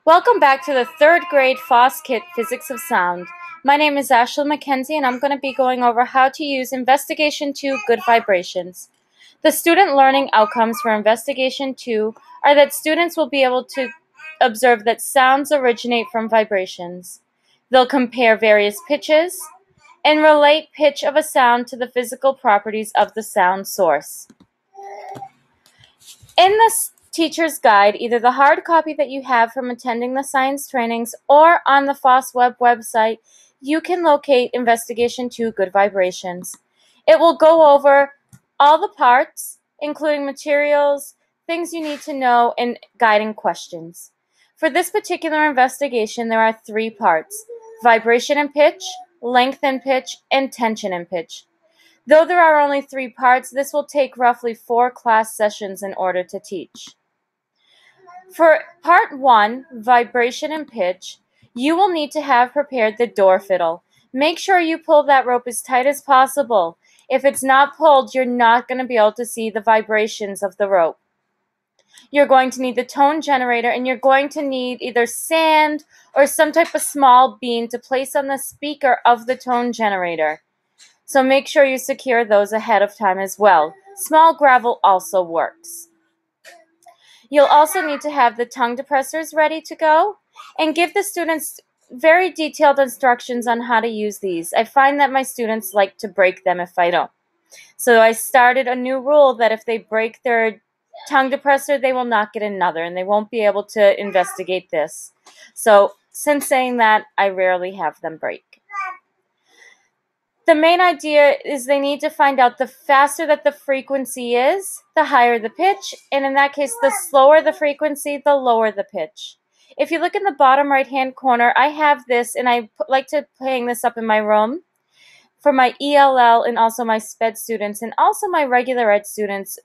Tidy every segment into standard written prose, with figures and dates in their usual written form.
Welcome back to the third grade FOSS Kit Physics of Sound. My name is Ashley McKenzie and I'm going to be going over how to use Investigation 2 Good Vibrations. The student learning outcomes for Investigation 2 are that students will be able to observe that sounds originate from vibrations. They'll compare various pitches and relate pitch of a sound to the physical properties of the sound source. In this teacher's guide, either the hard copy that you have from attending the science trainings or on the FOSWeb website, you can locate Investigation 2 Good Vibrations. It will go over all the parts, including materials, things you need to know, and guiding questions. For this particular investigation, there are 3 parts: vibration and pitch, length and pitch, and tension and pitch. Though there are only 3 parts, this will take roughly 4 class sessions in order to teach. For part 1, vibration and pitch, you will need to have prepared the door fiddle. Make sure you pull that rope as tight as possible. If it's not pulled, you're not going to be able to see the vibrations of the rope. You're going to need the tone generator, and you're going to need either sand or some type of small bean to place on the speaker of the tone generator. So make sure you secure those ahead of time as well. Small gravel also works. You'll also need to have the tongue depressors ready to go and give the students very detailed instructions on how to use these. I find that my students like to break them if I don't. So I started a new rule that if they break their tongue depressor, they will not get another and they won't be able to investigate this. So since saying that, I rarely have them break. The main idea is they need to find out the faster that the frequency is, the higher the pitch, and in that case, the slower the frequency, the lower the pitch. If you look in the bottom right-hand corner, I have this, and I like to hang this up in my room for my ELL and also my SPED students, and also my regular ed students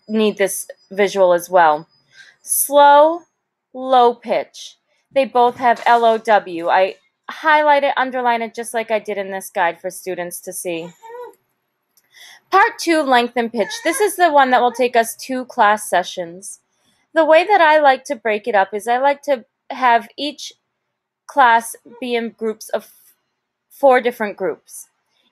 need this visual as well. Slow, low pitch. They both have LOW. I highlight it, underline it, just like I did in this guide for students to see. Part 2, length and pitch. This is the one that will take us 2 class sessions. The way that I like to break it up is I like to have each class be in groups of 4 different groups.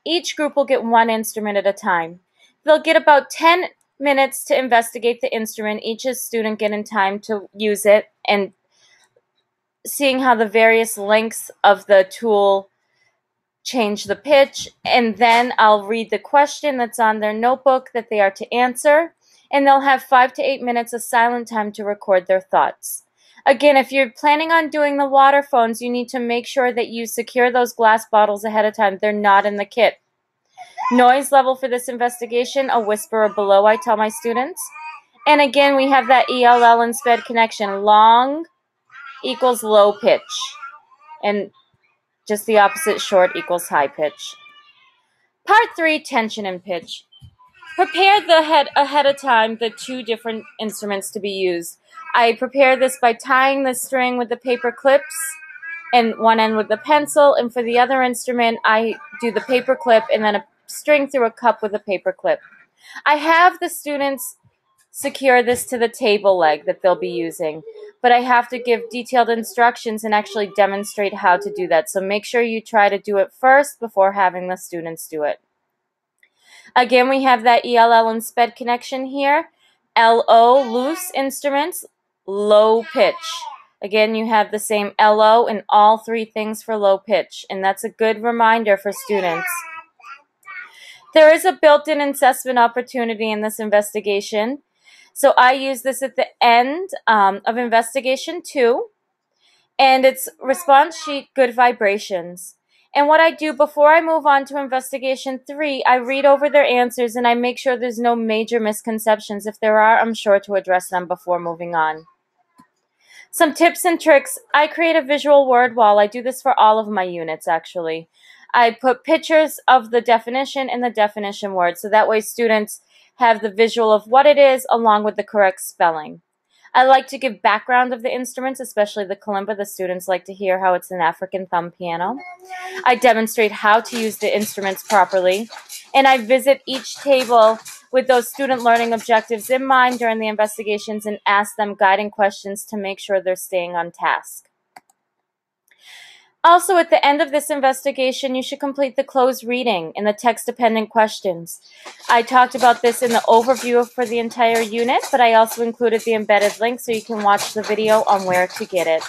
Each group will get 1 instrument at a time. They'll get about 10 minutes to investigate the instrument, each student getting time to use it and seeing how the various lengths of the tool change the pitch, and then I'll read the question that's on their notebook that they are to answer, and they'll have 5 to 8 minutes of silent time to record their thoughts. Again, if you're planning on doing the water phones, you need to make sure that you secure those glass bottles ahead of time. They're not in the kit. Noise level for this investigation, a whisper or below, I tell my students. And again, we have that ELL and SPED connection. Long equals low pitch, and just the opposite, short equals high pitch. Part 3, tension and pitch. Prepare ahead of time the 2 different instruments to be used. I prepare this by tying the string with the paper clips and one end with the pencil, and for the other instrument, I do the paper clip and then a string through a cup with a paper clip. I have the students secure this to the table leg that they'll be using, but I have to give detailed instructions and actually demonstrate how to do that. So make sure you try to do it first before having the students do it. Again, we have that ELL and SPED connection here. LO, loose instruments, low pitch. Again, you have the same LO in all 3 things for low pitch, and that's a good reminder for students. There is a built-in assessment opportunity in this investigation. So I use this at the end of Investigation 2, and it's response sheet, good vibrations. And what I do before I move on to Investigation 3, I read over their answers and I make sure there's no major misconceptions. If there are, I'm sure to address them before moving on. Some tips and tricks. I create a visual word wall. I do this for all of my units, actually. I put pictures of the definition and the definition word, so that way students have the visual of what it is along with the correct spelling. I like to give background of the instruments, especially the kalimba. The students like to hear how it's an African thumb piano. I demonstrate how to use the instruments properly, and I visit each table with those student learning objectives in mind during the investigations and ask them guiding questions to make sure they're staying on task. Also, at the end of this investigation, you should complete the closed reading and the text-dependent questions. I talked about this in the overview for the entire unit, but I also included the embedded link so you can watch the video on where to get it.